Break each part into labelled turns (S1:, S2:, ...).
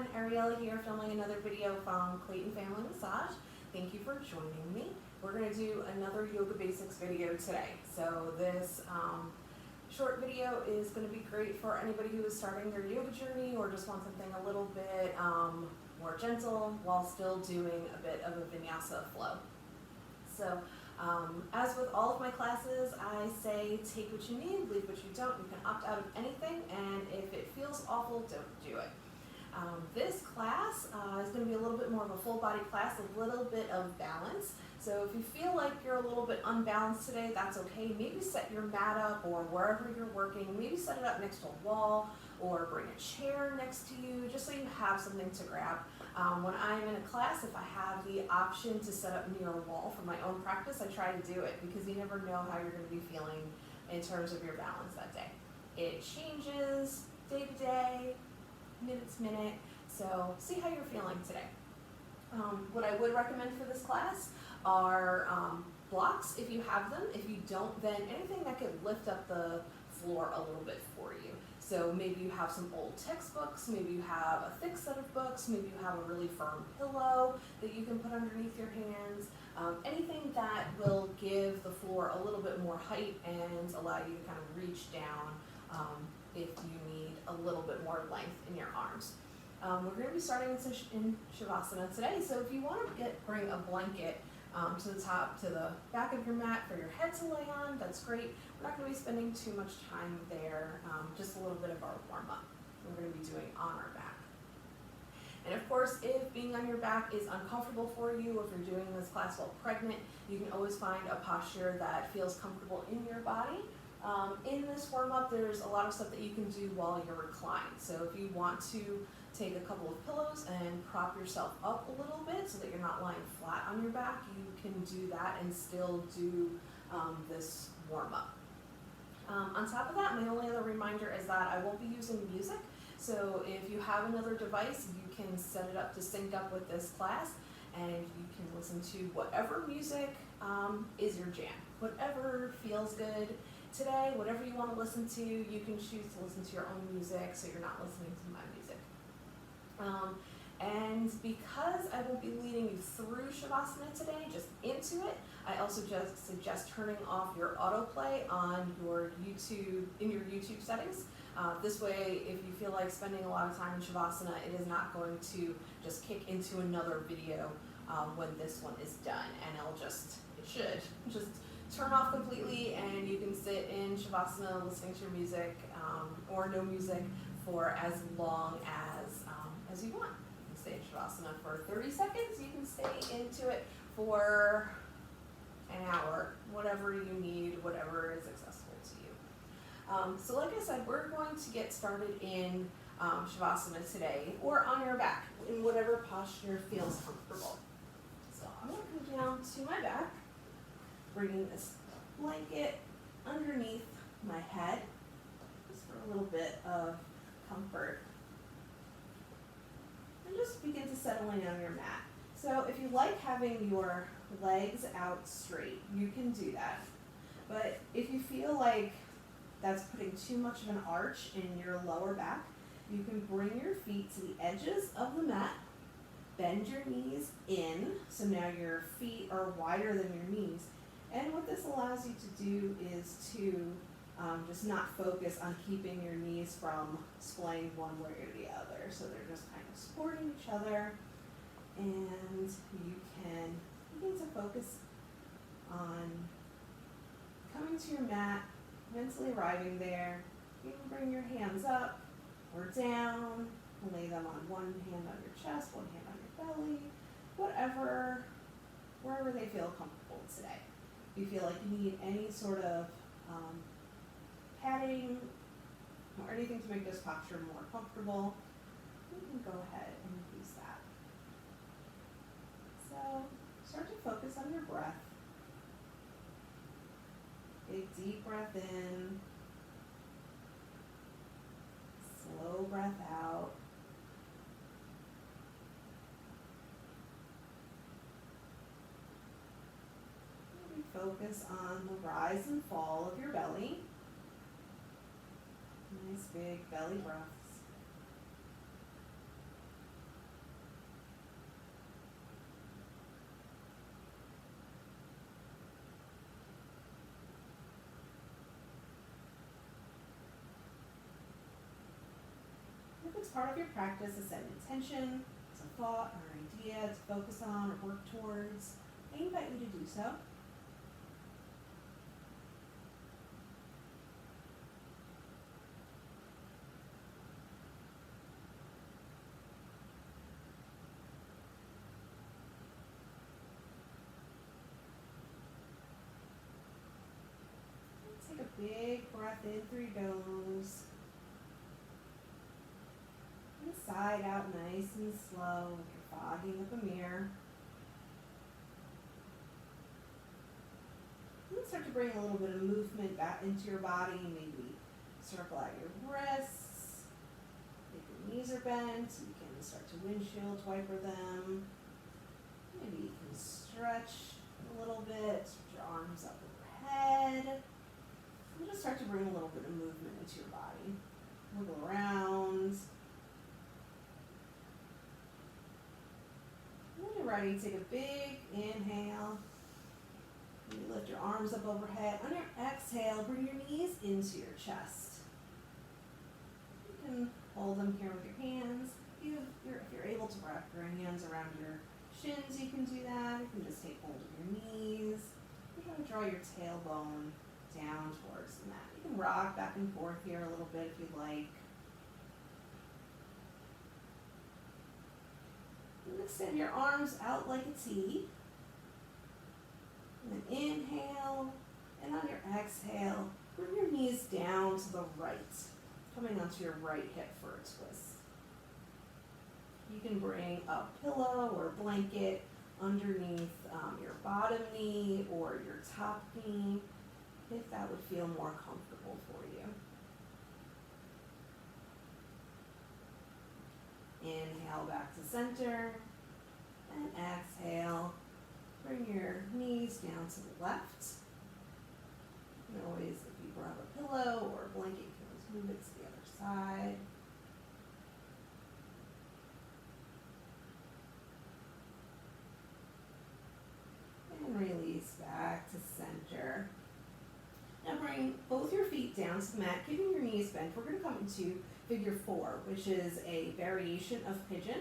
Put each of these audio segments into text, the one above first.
S1: everyone, Ariella here filming another video from Clayton Family Massage. Thank you for joining me. We're going to do another yoga basics video today. So this short video is going to be great for anybody who is starting their yoga journey or just wants something a little bit more gentle while still doing a bit of a vinyasa flow. So as with all of my classes, I say take what you need, leave what you don't. You can opt out of anything, and if it feels awful, don't do it. This class is going to be a little bit more of a full body class, a little bit of balance. So if you feel like you're a little bit unbalanced today, that's okay. Maybe set your mat up or wherever you're working, maybe set it up next to a wall or bring a chair next to you just so you have something to grab. When I'm in a class, if I have the option to set up near a wall for my own practice, I try to do it because you never know how you're going to be feeling in terms of your balance that day. It changes day to day, minute to minute, so see how you're feeling today. What I would recommend for this class are blocks if you have them. If you don't, then anything that could lift up the floor a little bit for you. So maybe you have some old textbooks, maybe you have a thick set of books, maybe you have a really firm pillow that you can put underneath your hands. Anything that will give the floor a little bit more height and allow you to kind of reach down if you need a little bit more length in your arms. We're going to be starting in savasana today, so if you want to bring a blanket to the back of your mat for your head to lay on, that's great. We're not going to be spending too much time there, just a little bit of our warm-up we're going to be doing on our back. And of course, if being on your back is uncomfortable for you, or if you're doing this class while pregnant, you can always find a posture that feels comfortable in your body. In this warm-up, there's a lot of stuff that you can do while you're reclined. So if you want to take a couple of pillows and prop yourself up a little bit so that you're not lying flat on your back, you can do that and still do this warm-up. On top of that, my only other reminder is that I won't be using music. So if you have another device, you can set it up to sync up with this class, and you can listen to whatever music is your jam. Whatever feels good today, whatever you want to listen to, you can choose to listen to your own music so you're not listening to my music. And because I will be leading you through Shavasana today, just into it, I also just suggest turning off your autoplay on your YouTube, in your YouTube settings. This way, if you feel like spending a lot of time in Shavasana, it is not going to just kick into another video when this one is done, and it should just turn off completely, and you can sit in Shavasana listening to your music or no music for as long as you want. You can stay in Shavasana for 30 seconds, you can stay into it for an hour, whatever you need, whatever is accessible to you. So like I said, we're going to get started in Shavasana today, or on your back, in whatever posture feels comfortable. So I'm going to come down to my back, bringing this blanket underneath my head, just for a little bit of comfort. And just begin to settle in on your mat. So if you like having your legs out straight, you can do that. But if you feel like that's putting too much of an arch in your lower back, you can bring your feet to the edges of the mat, bend your knees in, so now your feet are wider than your knees. And what this allows you to do is to just not focus on keeping your knees from splaying one way or the other. So they're just kind of supporting each other, and you can begin to focus on coming to your mat, mentally arriving there. You can bring your hands up or down, lay them on one hand on your chest, one hand on your belly, wherever they feel comfortable today. If you feel like you need any sort of padding or anything to make this posture more comfortable, you can go ahead and use that. So start to focus on your breath. Big deep breath in, slow breath out. Focus on the rise and fall of your belly. Nice big belly breaths. part of your practice to set an intention, it's a thought or an idea to focus on or work towards, I invite you to do so. Take a big breath in through your nose. And sigh out nice and slow, like you're fogging up a mirror. And then start to bring a little bit of movement back into your body. Maybe circle out your wrists. If your knees are bent, you can start to windshield wiper them. Maybe you can stretch a little bit, stretch your arms up overhead. And just start to bring a little bit of movement into your body. Wiggle around. And when you're ready, take a big inhale. You lift your arms up overhead. On your exhale, bring your knees into your chest. You can hold them here with your hands. If you're able to wrap your hands around your shins, you can do that. You can just take hold of your knees. You're trying to draw your tailbone down towards the mat. You can rock back and forth here a little bit if you'd like. And extend your arms out like a T. And then inhale, and on your exhale, bring your knees down to the right, coming onto your right hip for a twist. You can bring a pillow or blanket underneath your bottom knee or your top knee, if that would feel more comfortable for you. Inhale back to center, and exhale. Bring your knees down to the left. You can always, if you grab a pillow or a blanket, you can always move it to the other side. And release back to center. Now bring both your feet down to the mat, keeping your knees bent. We're going to come into figure 4, which is a variation of pigeon.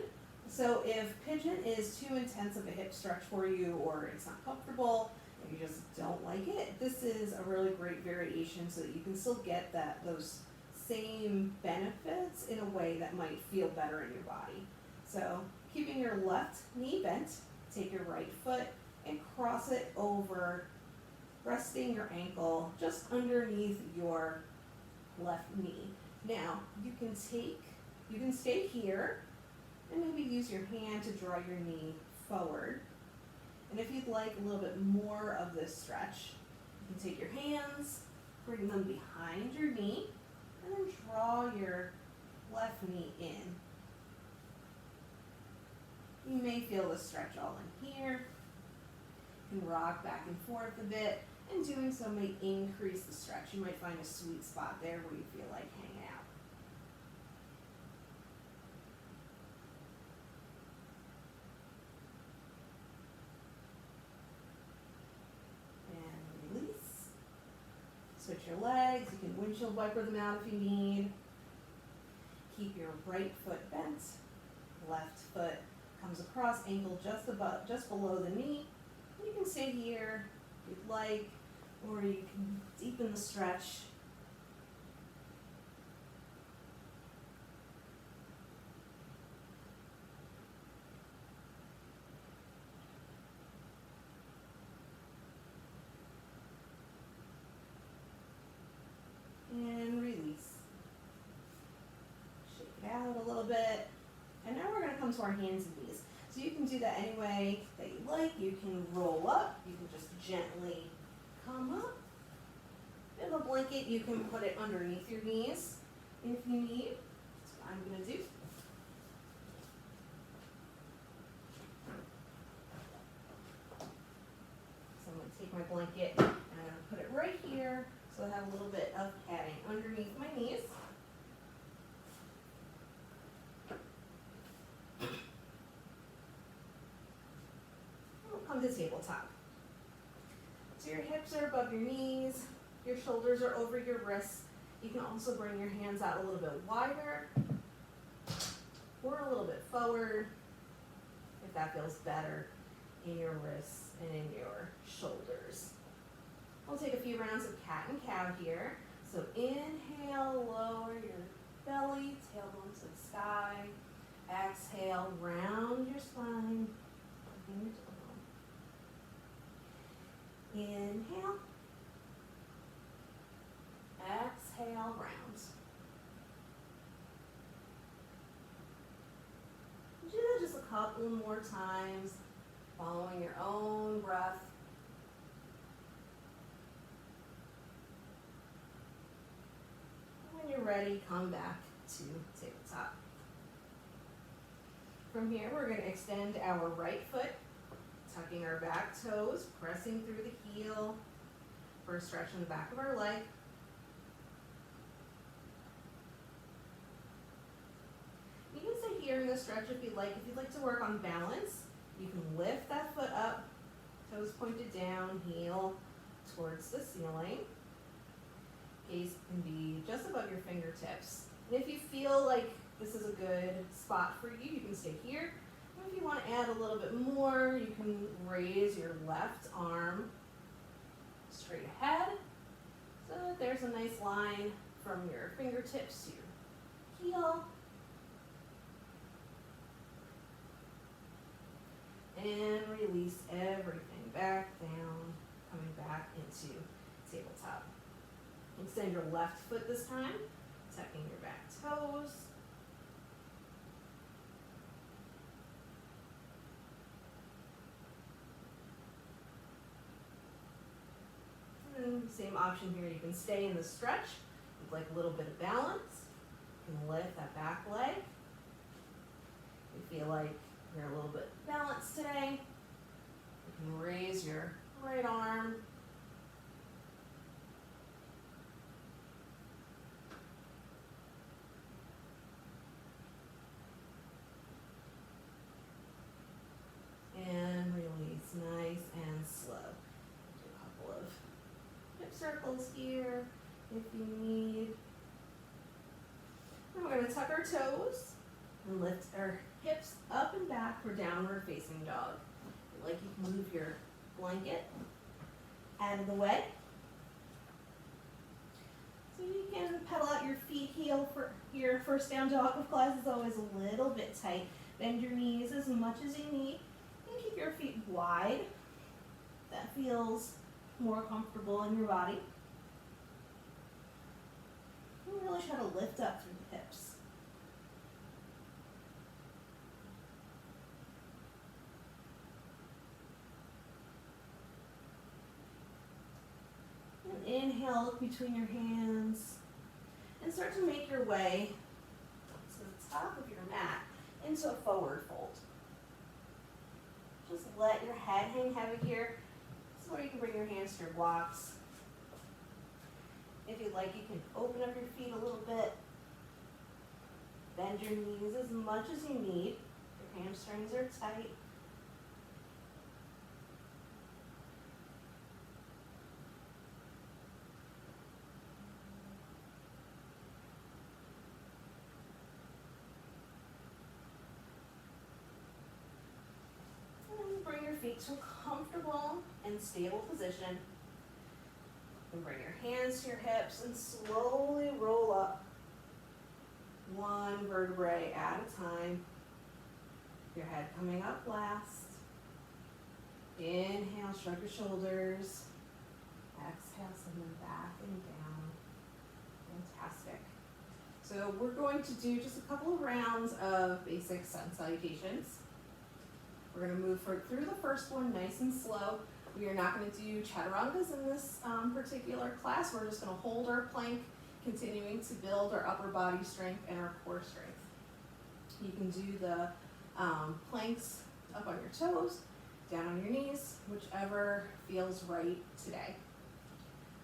S1: So if pigeon is too intense of a hip stretch for you, or it's not comfortable, and you just don't like it, this is a really great variation so that you can still get those same benefits in a way that might feel better in your body. So keeping your left knee bent, take your right foot and cross it over, resting your ankle just underneath your left knee. Now you can stay here and maybe use your hand to draw your knee forward. And if you'd like a little bit more of this stretch, you can take your hands, bring them behind your knee, and then draw your left knee in. You may feel the stretch all in here. You can rock back and forth a bit, and doing so may increase the stretch. You might find a sweet spot there where you feel like hanging out. Switch your legs, you can windshield wiper them out if you need. Keep your right foot bent, left foot comes across, ankle just below the knee. You can stay here if you'd like, or you can deepen the stretch. And release. Shake it out a little bit. And now we're going to come to our hands and knees. So you can do that any way that you like. You can roll up. You can just gently come up. If you have a blanket, you can put it underneath your knees if you need. That's what I'm going to do. So I'm going to take my blanket and I'm going to put it right here. So I have a little bit of padding underneath my knees. We'll come to tabletop. So your hips are above your knees, your shoulders are over your wrists. You can also bring your hands out a little bit wider. or a little bit forward if that feels better in your wrists and in your shoulders. We'll take a few rounds of cat and cow here. So inhale, lower your belly, tailbone to the sky. Exhale, round your spine. Inhale. Exhale, round. Do that just a couple more times, following your own breath. When you're ready, come back to tabletop. From here, we're going to extend our right foot, tucking our back toes, pressing through the heel for a stretch in the back of our leg. You can stay here in this stretch if you'd like. If you'd like to work on balance, you can lift that foot up, toes pointed down, heel towards the ceiling. Gaze can be just above your fingertips. And if you feel like this is a good spot for you, you can stay here. And if you want to add a little bit more, you can raise your left arm straight ahead. So that there's a nice line from your fingertips to your heel. And release everything back down, coming back into tabletop. Extend your left foot this time, tucking your back toes. And same option here, you can stay in the stretch. You'd like a little bit of balance. You can lift that back leg. You feel like you're a little bit balanced today. You can raise your right arm. And release nice and slow. Do a couple of hip circles here if you need. And we're going to tuck our toes and lift our hips up and back for downward facing dog. Like you can move your blanket out of the way. So you can pedal out your feet, heel for your first down dog. Of course, is always a little bit tight. Bend your knees as much as you need. And keep your feet wide. That feels more comfortable in your body. And really try to lift up through the hips. Inhale, look between your hands, and start to make your way to the top of your mat into a forward fold. Just let your head hang heavy here. This is where you can bring your hands to your blocks. If you'd like, you can open up your feet a little bit. Bend your knees as much as you need. Your hamstrings are tight. Bring your feet to a comfortable and stable position. And bring your hands to your hips and slowly roll up one vertebrae at a time. Your head coming up last. Inhale, shrug your shoulders. Exhale, send them back and down. Fantastic. So we're going to do just a couple of rounds of basic sun salutations. We're going to move through the first one nice and slow. We are not going to do chaturangas in this particular class. We're just going to hold our plank, continuing to build our upper body strength and our core strength. You can do the planks up on your toes, down on your knees, whichever feels right today.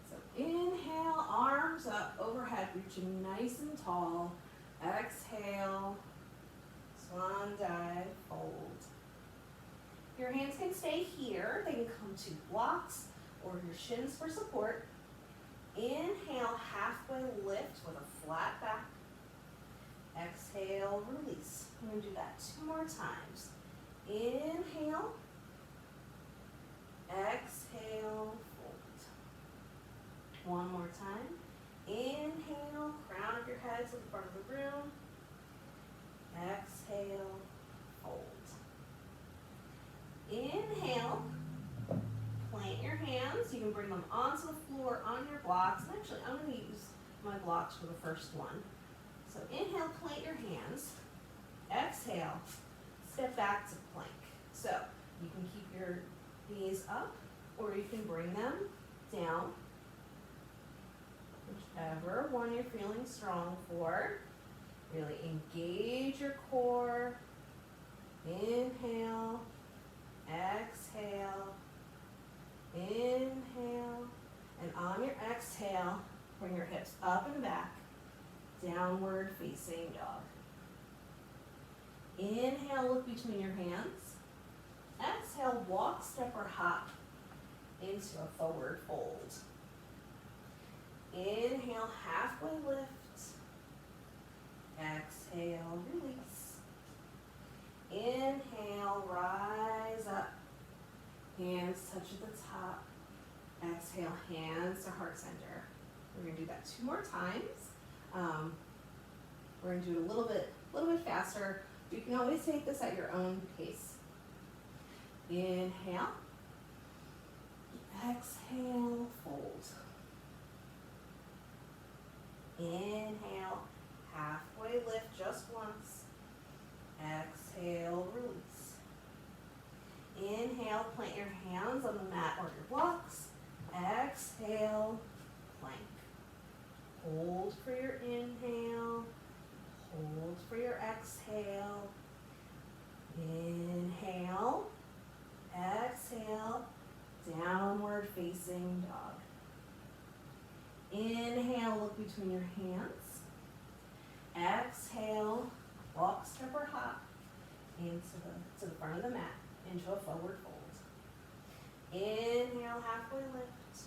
S1: So inhale, arms up overhead, reaching nice and tall. Exhale, swan dive, fold. Your hands can stay here. They can come to blocks or your shins for support. Inhale, halfway lift with a flat back. Exhale, release. I'm going to do that 2 more times. Inhale. Exhale, fold. 1 more time. Inhale, crown of your head to the front of the room. Exhale, fold. Inhale, plant your hands. You can bring them onto the floor, on your blocks. And actually, I'm going to use my blocks for the first one. So inhale, plant your hands. Exhale, step back to plank. So you can keep your knees up, or you can bring them down. Whichever one you're feeling strong for. Really engage your core. Inhale, exhale, inhale, and on your exhale, bring your hips up and back, downward facing dog. Inhale, look between your hands. Exhale, walk, step, or hop into a forward fold. Inhale, halfway lift. Exhale, release. Inhale, rise up. Hands touch at the top. Exhale, hands to heart center. We're going to do that 2 more times. We're going to do it a little bit faster. You can always take this at your own pace. Inhale. Exhale, fold. Inhale, halfway lift just once. Exhale, release. Inhale, plant your hands on the mat or your blocks. Exhale, plank. Hold for your inhale. Hold for your exhale. Inhale, exhale, downward facing dog. Inhale, look between your hands. Exhale, walk, step, or hop to the front of the mat, into a forward fold. Inhale, halfway lift.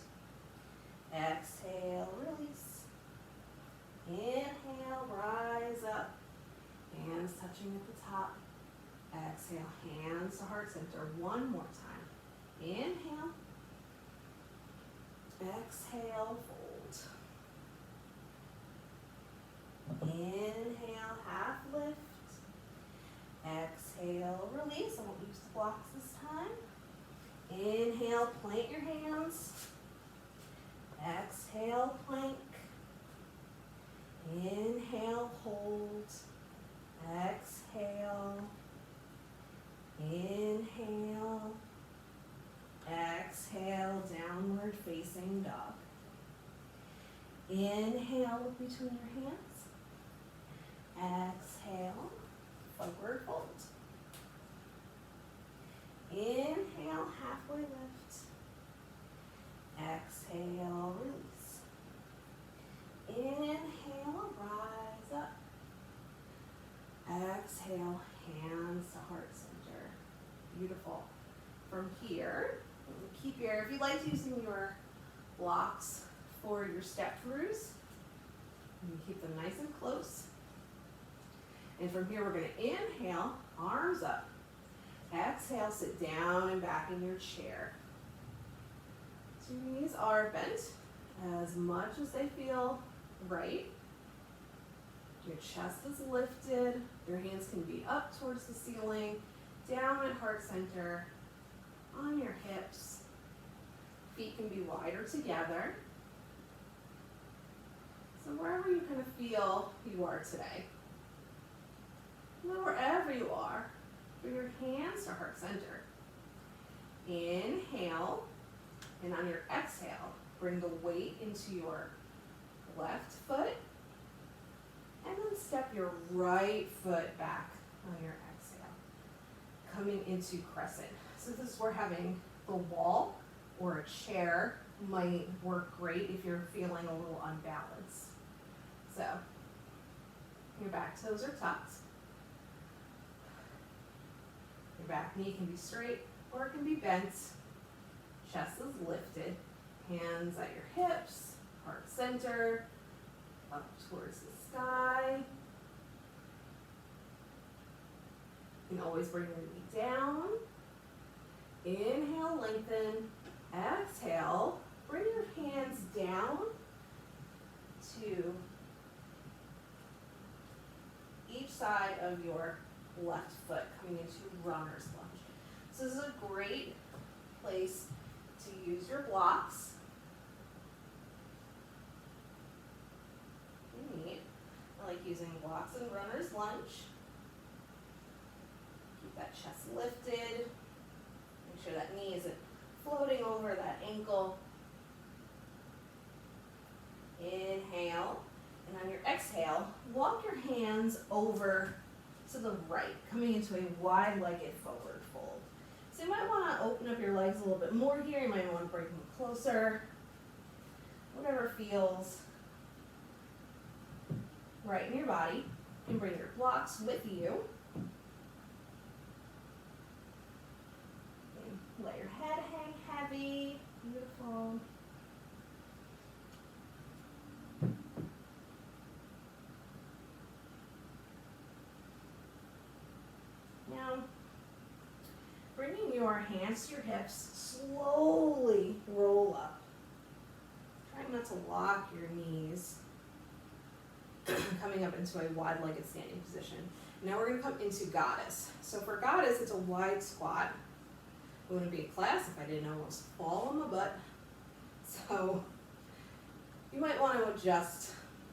S1: Exhale, release. Inhale, rise up. Hands touching at the top. Exhale, hands to heart center. 1 more time. Inhale. Exhale, fold. Inhale, half lift. Exhale, release. I won't use the blocks this time. Inhale, plant your hands. Exhale, plank. Inhale, hold. Exhale. Inhale. Exhale, downward facing dog. Inhale, look between your hands. Exhale, forward fold. Inhale, halfway lift. Exhale, release. Inhale, rise up. Exhale, hands to heart center. Beautiful. From here, keep your, if you like using your blocks for your step throughs, you keep them nice and close. And from here, we're going to inhale, arms up. Exhale, sit down and back in your chair. So your knees are bent as much as they feel right. Your chest is lifted. Your hands can be up towards the ceiling, down at heart center, on your hips. Feet can be wider together. So wherever you kind of feel you are today, wherever you are, bring your hands to heart center. Inhale, and on your exhale, bring the weight into your left foot, and then step your right foot back on your exhale, coming into crescent. So this is where having the wall or a chair might work great if you're feeling a little unbalanced. So your back toes are tucked. Your back knee can be straight or it can be bent. Chest is lifted. Hands at your hips, heart center, up towards the sky. And always bring your knee down. Inhale, lengthen. Exhale, bring your hands down to each side of your left foot, coming into runner's lunge. So this is a great place to use your blocks. Neat. I like using blocks in runner's lunge. Keep that chest lifted. Make sure that knee isn't floating over that ankle. Inhale. And on your exhale, walk your hands over to the right, coming into a wide-legged forward fold. So you might want to open up your legs a little bit more here. You might want to bring them closer. Whatever feels right in your body. You can bring your blocks with you. And let your head hang heavy. Beautiful. Now, bringing your hands to your hips, slowly roll up. Trying not to lock your knees. Coming up into a wide-legged standing position. Now we're going to come into goddess. So for goddess, it's a wide squat. It wouldn't be a class if I didn't almost fall on my butt. So you might want to adjust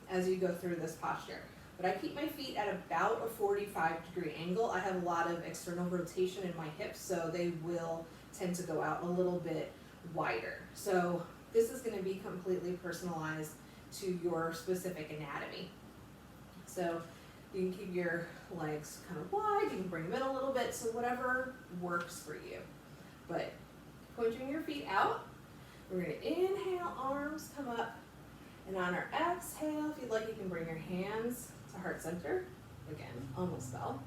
S1: as you go through this posture. But I keep my feet at about a 45-degree angle. I have a lot of external rotation in my hips, so they will tend to go out a little bit wider. So this is going to be completely personalized to your specific anatomy. So you can keep your legs kind of wide, you can bring them in a little bit, so whatever works for you. But pointing your feet out, we're going to inhale, arms come up, and on our exhale, if you'd like, you can bring your hands to heart center. Again, almost fell.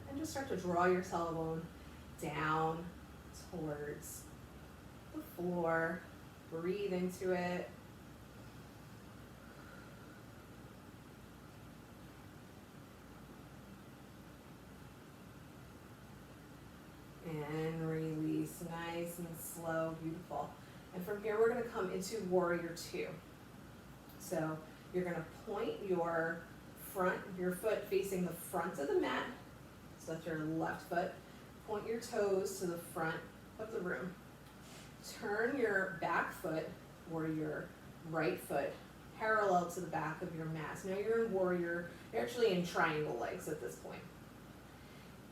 S1: And just start to draw your tailbone down towards the floor. Breathe into it. And release, nice and slow, beautiful. And from here, we're going to come into warrior two. So you're going to point your foot facing the front of the mat. So that's your left foot. Point your toes to the front of the room. Turn your back foot or your right foot parallel to the back of your mat. So now you're in warrior, you're actually in triangle legs at this point.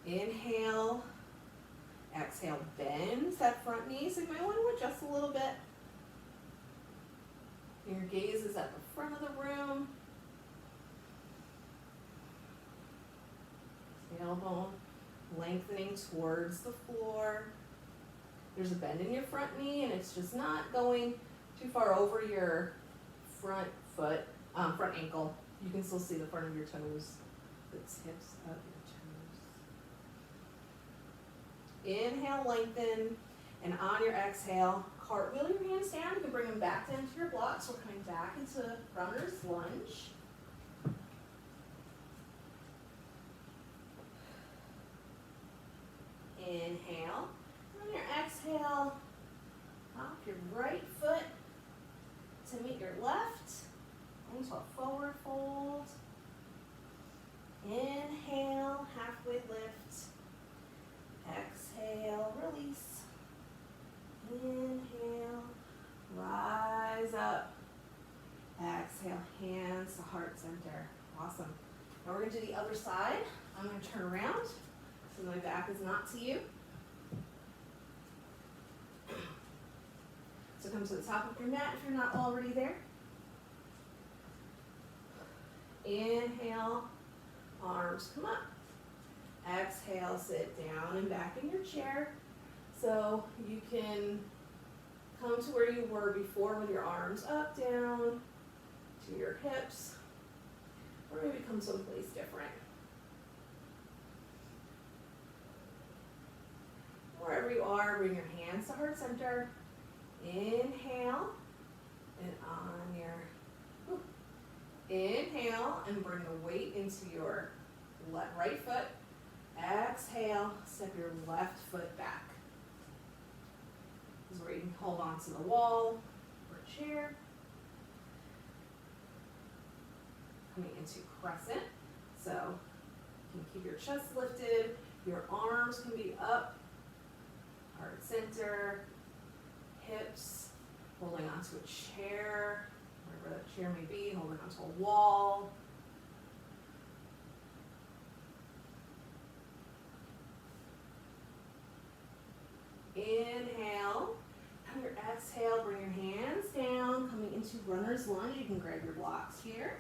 S1: Inhale, exhale, bend that front knee. So you might want to adjust a little bit. Your gaze is at the front of the room. Tailbone lengthening towards the floor. There's a bend in your front knee, and it's just not going too far over your front foot, front ankle. You can still see the front of your toes. It's hips up your toes. Inhale, lengthen, and on your exhale, cartwheel your hands down. You can bring them back into your blocks. We're coming back into runner's lunge. Inhale. On your exhale, hop your right foot to meet your left into a forward fold. Inhale, halfway lift. Exhale, release. Inhale, rise up. Exhale, hands to heart center. Awesome. Now we're going to do the other side. I'm going to turn around so my back is not to you. So come to the top of your mat if you're not already there. Inhale, arms come up. Exhale, sit down and back in your chair. So you can come to where you were before with your arms up, down, to your hips, or maybe come someplace different. Wherever you are, bring your hands to heart center. Inhale, and on your inhale, and bring the weight into your right foot. Exhale, step your left foot back. This is where you can hold on to the wall or a chair. Coming into crescent. So you can keep your chest lifted, your arms can be up, heart center, hips, holding onto a chair, wherever that chair may be, holding onto a wall. Inhale. On your exhale, bring your hands down, coming into runner's lunge. You can grab your blocks here.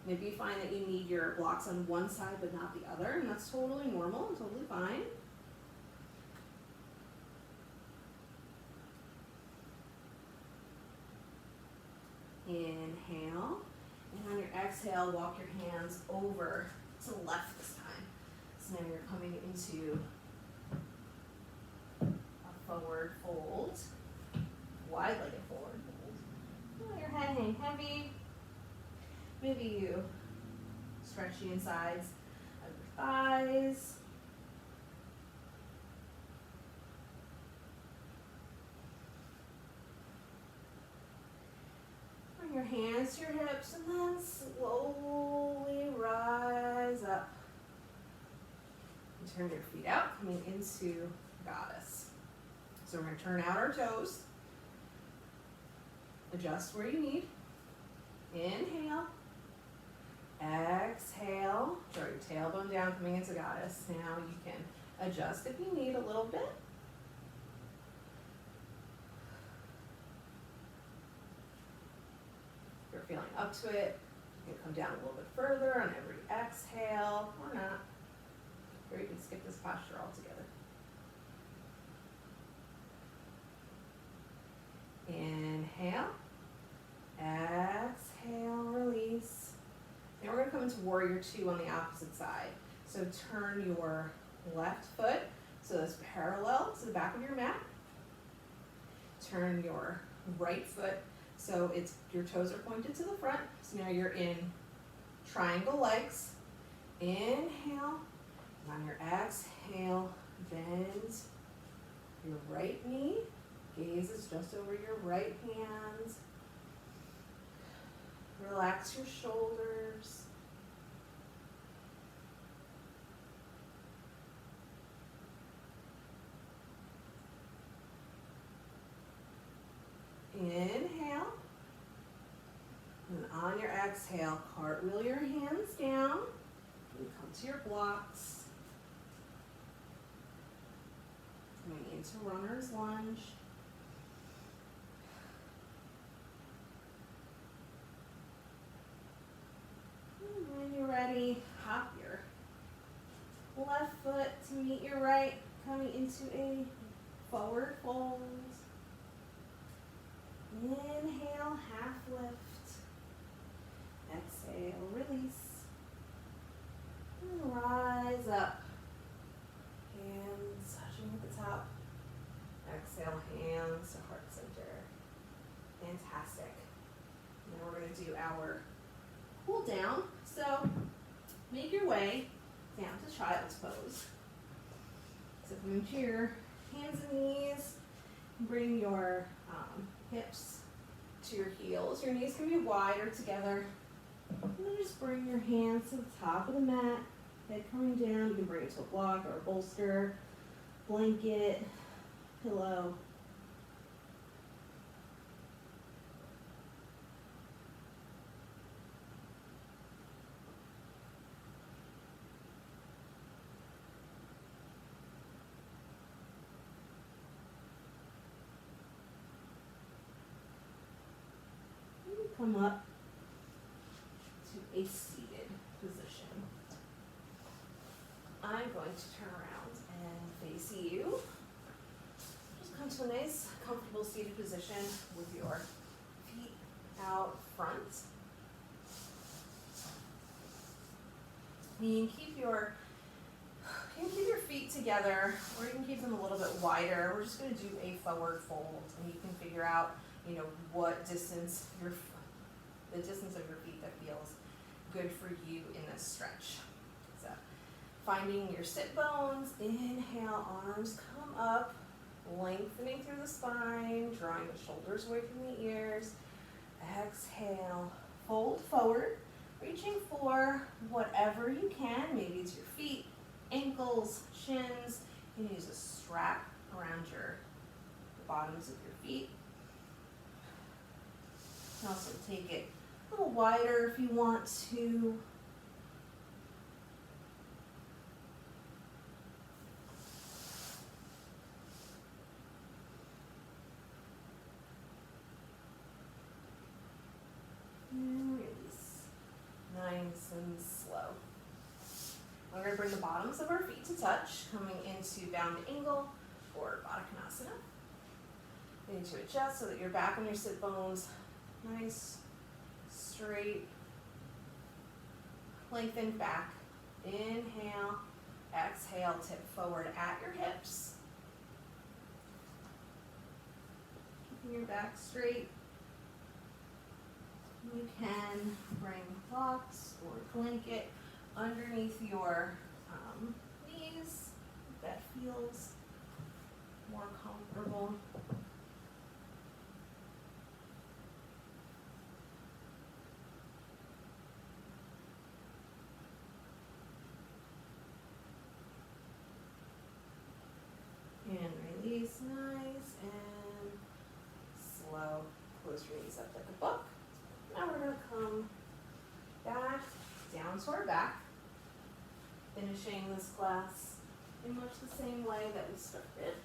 S1: Maybe you find that you need your blocks on one side but not the other, and that's totally normal and totally fine. Inhale, and on your exhale, walk your hands over to the left this time. So now you're coming into a forward fold, wide-legged forward fold. Let your head hang heavy. Maybe you stretch the insides of your thighs. Bring your hands to your hips and then slowly rise up. And turn your feet out, coming into goddess. So we're going to turn out our toes. Adjust where you need. Inhale. Exhale. Draw your tailbone down, coming into goddess. Now you can adjust if you need a little bit. If you're feeling up to it, you can come down a little bit further on every exhale, or not. Or you can skip this posture altogether. Inhale. Exhale, release. Now we're going to come into warrior two on the opposite side. So turn your left foot so that's parallel to the back of your mat. Turn your right foot so it's your toes are pointed to the front. So now you're in triangle legs. Inhale. And on your exhale, bend your right knee. Gaze is just over your right hand. Relax your shoulders. Inhale. And on your exhale, cartwheel your hands down. And come to your blocks. Coming into runner's lunge. When you're ready, hop your left foot to meet your right, coming into a forward fold. Inhale, half lift. Exhale, release. And rise up. Hands touching at the top. Exhale, hands to heart center. Fantastic. Now we're going to do our cool down. So make your way down to child's pose. So come into your hands and knees. Bring your hips to your heels. Your knees can be wider together. And then just bring your hands to the top of the mat. Head coming down. You can bring it to a block or a bolster, blanket, pillow. Come up to a seated position. I'm going to turn around and face you. Just come to a nice, comfortable seated position with your feet out front. You can keep your feet together, or you can keep them a little bit wider. We're just going to do a forward fold, and you can figure out, what distance the distance of your feet that feels good for you in this stretch. So finding your sit bones, inhale, arms come up, lengthening through the spine, drawing the shoulders away from the ears. Exhale, fold forward, reaching for whatever you can. Maybe it's your feet, ankles, shins. You can use a strap around the bottoms of your feet. You can also take it a little wider if you want to. And release. Nice and slow. We're going to bring the bottoms of our feet to touch, coming into bound angle or Baddha Konasana. You need to adjust so that your back and your sit bones nice, straight, lengthen back. Inhale, exhale, tip forward at your hips. Keeping your back straight. You can bring blocks or blanket underneath your knees if that feels more comfortable. And release, nice and slow. Close your knees up like a book. Now we're going to come back down to our back, finishing this class in much the same way that we started.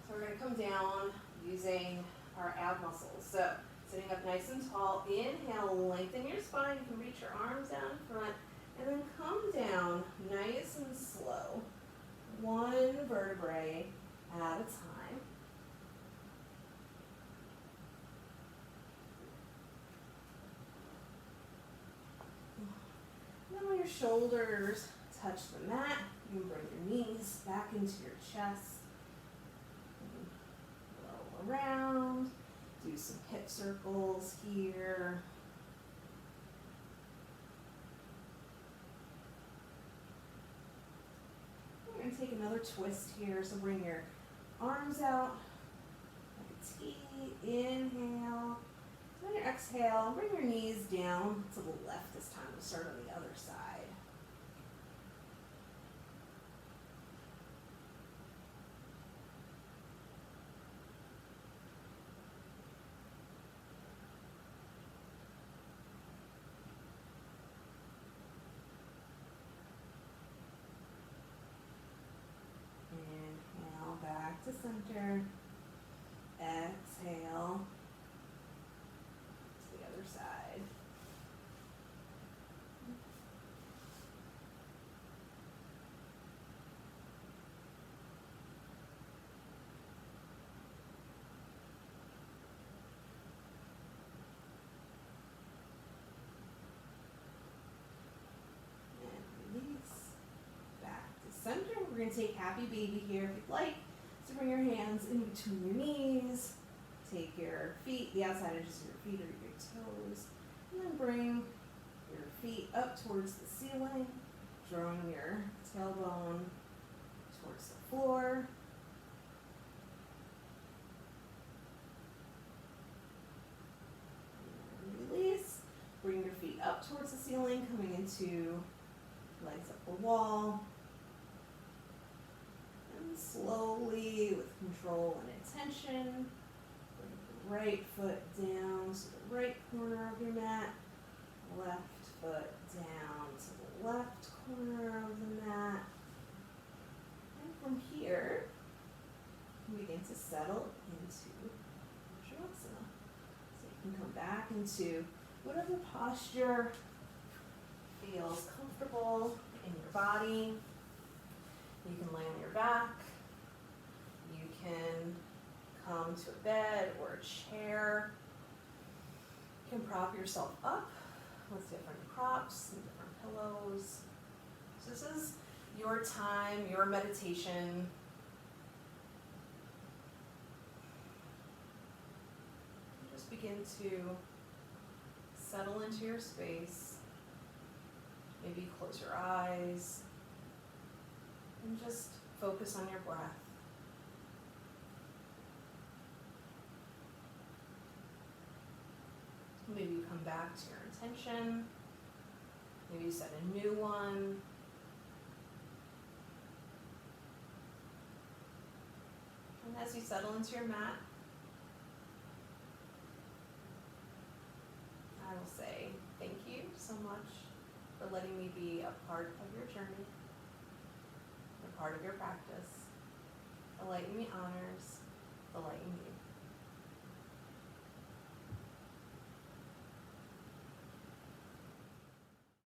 S1: So we're going to come down using our ab muscles. So sitting up nice and tall, inhale, lengthen your spine. You can reach your arms down in front, and then come down nice and slow, one vertebrae at a time. And then when your shoulders touch the mat, you can bring your knees back into your chest. Roll around. Do some hip circles here. We're going to take another twist here. So bring your arms out like a T. Inhale. Then your exhale. Bring your knees down to the left this time. We'll start on the other side. Inhale back to center. Exhale to the other side. And release. Back to center. We're going to take happy baby here if you'd like. So bring your hands in between your knees. Take your feet, the outside edges of your feet or your toes. And then bring your feet up towards the ceiling, drawing your tailbone towards the floor. And release. Bring your feet up towards the ceiling, coming into legs up the wall. And slowly, with control and intention, bring the right foot down to the right corner of your mat, left foot down to the left corner of the mat. And from here, you begin to settle into savasana. So you can come back into whatever posture feels comfortable in your body. You can lay on your back. You can come to a bed or a chair. You can prop yourself up with different props and different pillows. So this is your time, your meditation. begin to settle into your space, maybe close your eyes and just focus on your breath. Maybe you come back to your intention. Maybe you set a new one. And as you settle into your mat, I will say thank you so much for letting me be a part of your journey, a part of your practice. Enlighten me honors.